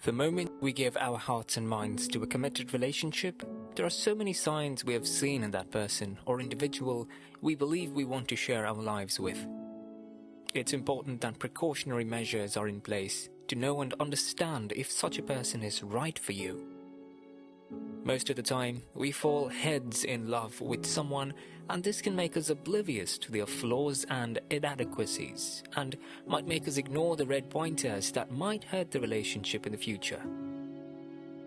The moment we give our hearts and minds to a committed relationship, there are so many signs we have seen in that person or individual we believe we want to share our lives with. It's important that precautionary measures are in place to know and understand if such a person is right for you. Most of the time, we fall heads in love with someone, and this can make us oblivious to their flaws and inadequacies, and might make us ignore the red pointers that might hurt the relationship in the future.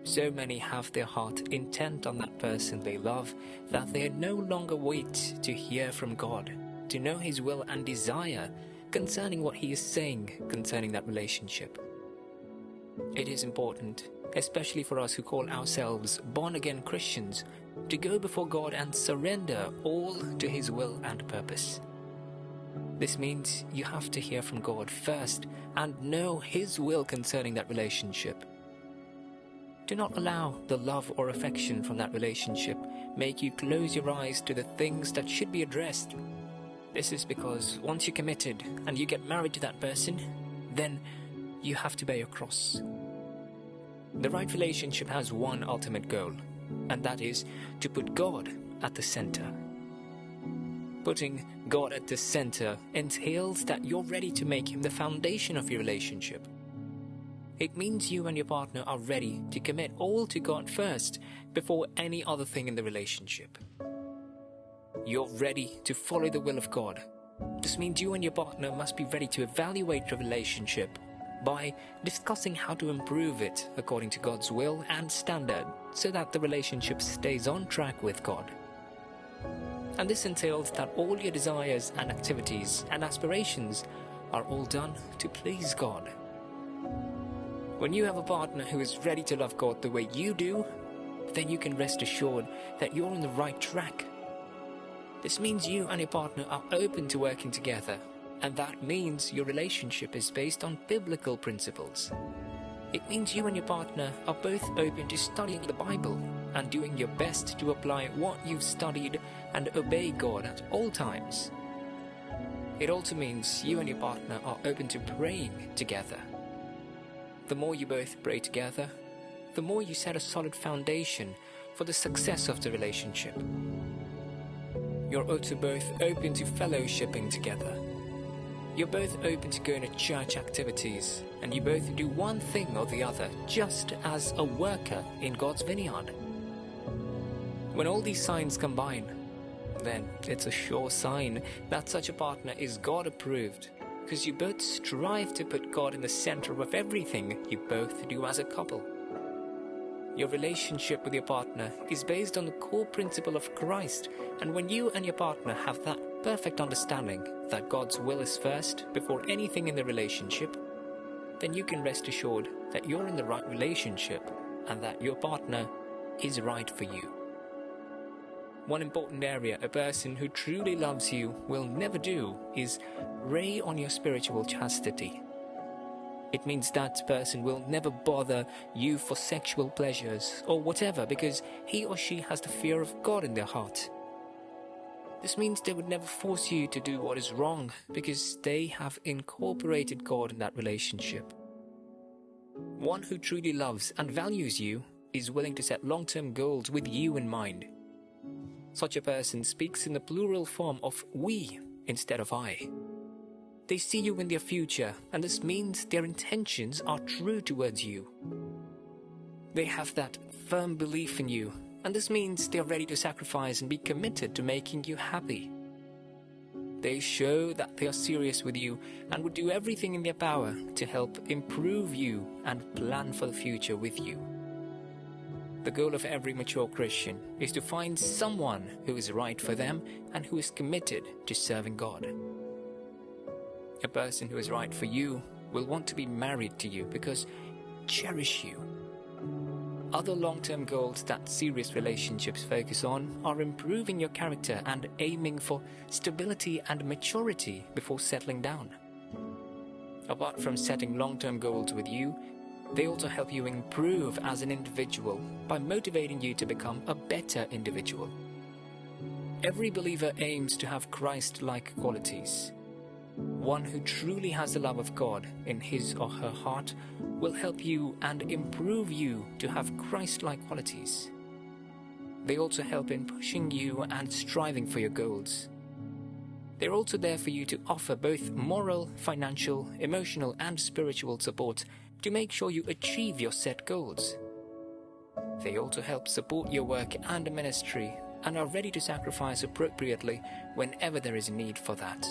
So many have their heart intent on that person they love that they no longer wait to hear from God, to know His will and desire concerning what He is saying concerning that relationship. It is important, especially for us who call ourselves born-again Christians, to go before God and surrender all to His will and purpose. This means you have to hear from God first and know His will concerning that relationship. Do not allow the love or affection from that relationship make you close your eyes to the things that should be addressed. This is because once you're committed and you get married to that person, then you have to bear your cross. The right relationship has one ultimate goal, and that is to put God at the center. Putting God at the center entails that you're ready to make Him the foundation of your relationship. It means you and your partner are ready to commit all to God first before any other thing in the relationship. You're ready to follow the will of God. This means you and your partner must be ready to evaluate your relationship by discussing how to improve it according to God's will and standard so that the relationship stays on track with God. And this entails that all your desires and activities and aspirations are all done to please God. When you have a partner who is ready to love God the way you do, then you can rest assured that you're on the right track. This means you and your partner are open to working together, and that means your relationship is based on biblical principles. It means you and your partner are both open to studying the Bible and doing your best to apply what you've studied and obey God at all times. It also means you and your partner are open to praying together. The more you both pray together, the more you set a solid foundation for the success of the relationship. You're also both open to fellowshipping together. You're both open to going to church activities, and you both do one thing or the other, just as a worker in God's vineyard. When all these signs combine, then it's a sure sign that such a partner is God-approved, because you both strive to put God in the center of everything you both do as a couple. Your relationship with your partner is based on the core principle of Christ, and when you and your partner have that perfect understanding that God's will is first before anything in the relationship, then you can rest assured that you're in the right relationship and that your partner is right for you. One important area a person who truly loves you will never do is prey on your spiritual chastity. It means that person will never bother you for sexual pleasures or whatever because he or she has the fear of God in their heart. This means they would never force you to do what is wrong because they have incorporated God in that relationship. One who truly loves and values you is willing to set long-term goals with you in mind. Such a person speaks in the plural form of we instead of I. They see you in their future, and this means their intentions are true towards you. They have that firm belief in you, and this means they are ready to sacrifice and be committed to making you happy. They show that they are serious with you and would do everything in their power to help improve you and plan for the future with you. The goal of every mature Christian is to find someone who is right for them and who is committed to serving God. A person who is right for you will want to be married to you because cherish you. Other long-term goals that serious relationships focus on are improving your character and aiming for stability and maturity before settling down. Apart from setting long-term goals with you, they also help you improve as an individual by motivating you to become a better individual. Every believer aims to have Christ-like qualities. One who truly has the love of God in his or her heart will help you and improve you to have Christ-like qualities. They also help in pushing you and striving for your goals. They're also there for you to offer both moral, financial, emotional, and spiritual support to make sure you achieve your set goals. They also help support your work and ministry and are ready to sacrifice appropriately whenever there is a need for that.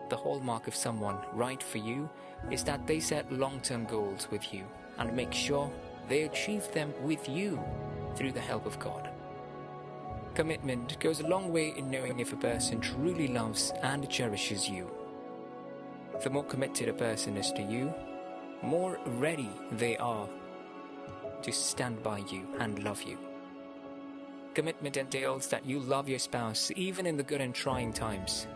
The hallmark of someone right for you is that they set long-term goals with you and make sure they achieve them with you through the help of God. Commitment goes a long way in knowing if a person truly loves and cherishes you. The more committed a person is to you, more ready they are to stand by you and love you. Commitment entails that you love your spouse even in the good and trying times.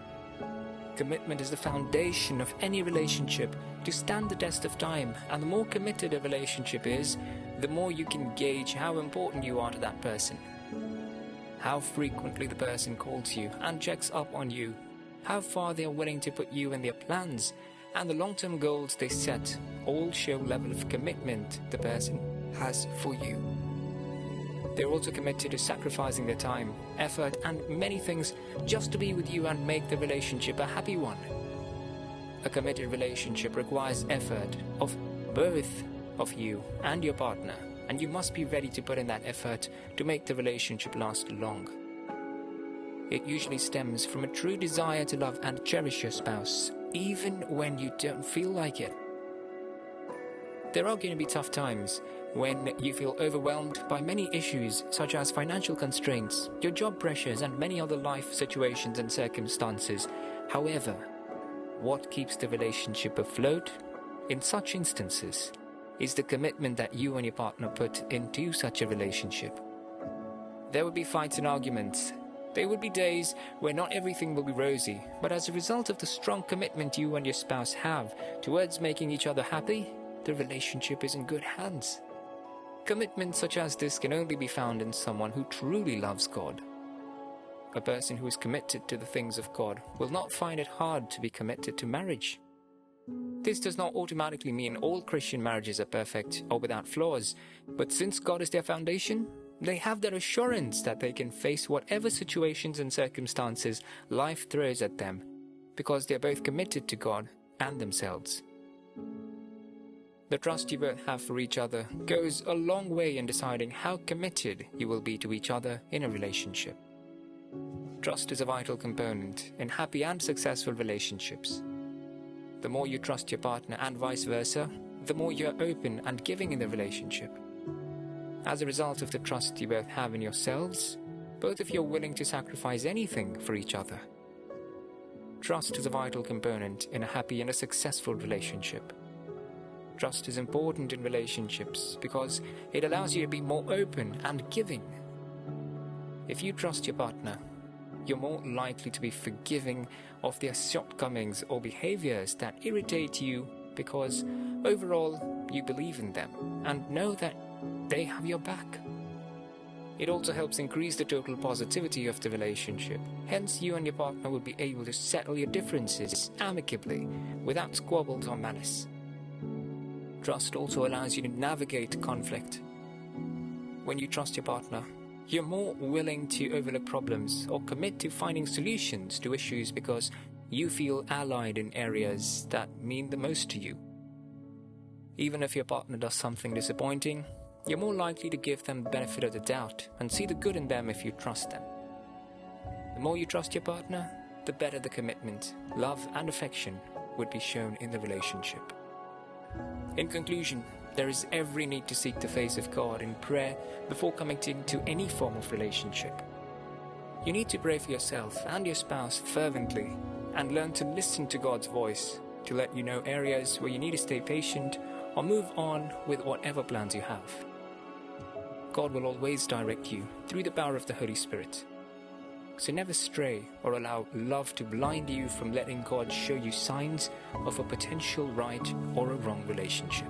Commitment is the foundation of any relationship to stand the test of time, and the more committed a relationship is, the more you can gauge how important you are to that person. How frequently the person calls you and checks up on you, how far they are willing to put you in their plans, and the long-term goals they set all show level of commitment the person has for you. They're also committed to sacrificing their time, effort, and many things just to be with you and make the relationship a happy one. A committed relationship requires effort of both of you and your partner, and you must be ready to put in that effort to make the relationship last long. It usually stems from a true desire to love and cherish your spouse, even when you don't feel like it. There are going to be tough times when you feel overwhelmed by many issues such as financial constraints, your job pressures, and many other life situations and circumstances. However, what keeps the relationship afloat in such instances is the commitment that you and your partner put into such a relationship. There will be fights and arguments. There will be days where not everything will be rosy, but as a result of the strong commitment you and your spouse have towards making each other happy, the relationship is in good hands. Commitment such as this can only be found in someone who truly loves God. A person who is committed to the things of God will not find it hard to be committed to marriage. This does not automatically mean all Christian marriages are perfect or without flaws, but since God is their foundation, they have that assurance that they can face whatever situations and circumstances life throws at them, because they are both committed to God and themselves. The trust you both have for each other goes a long way in deciding how committed you will be to each other in a relationship. Trust is a vital component in happy and successful relationships. The more you trust your partner and vice versa, the more you are open and giving in the relationship. As a result of the trust you both have in yourselves, both of you are willing to sacrifice anything for each other. Trust is a vital component in a happy and a successful relationship. Trust is important in relationships because it allows you to be more open and giving. If you trust your partner, you're more likely to be forgiving of their shortcomings or behaviors that irritate you because overall you believe in them and know that they have your back. It also helps increase the total positivity of the relationship. Hence, you and your partner will be able to settle your differences amicably without squabbles or malice. Trust also allows you to navigate conflict. When you trust your partner, you're more willing to overlook problems or commit to finding solutions to issues because you feel allied in areas that mean the most to you. Even if your partner does something disappointing, you're more likely to give them the benefit of the doubt and see the good in them if you trust them. The more you trust your partner, the better the commitment, love, and affection would be shown in the relationship. In conclusion, there is every need to seek the face of God in prayer before coming into any form of relationship. You need to pray for yourself and your spouse fervently and learn to listen to God's voice to let you know areas where you need to stay patient or move on with whatever plans you have. God will always direct you through the power of the Holy Spirit. So never stray or allow love to blind you from letting God show you signs of a potential right or a wrong relationship.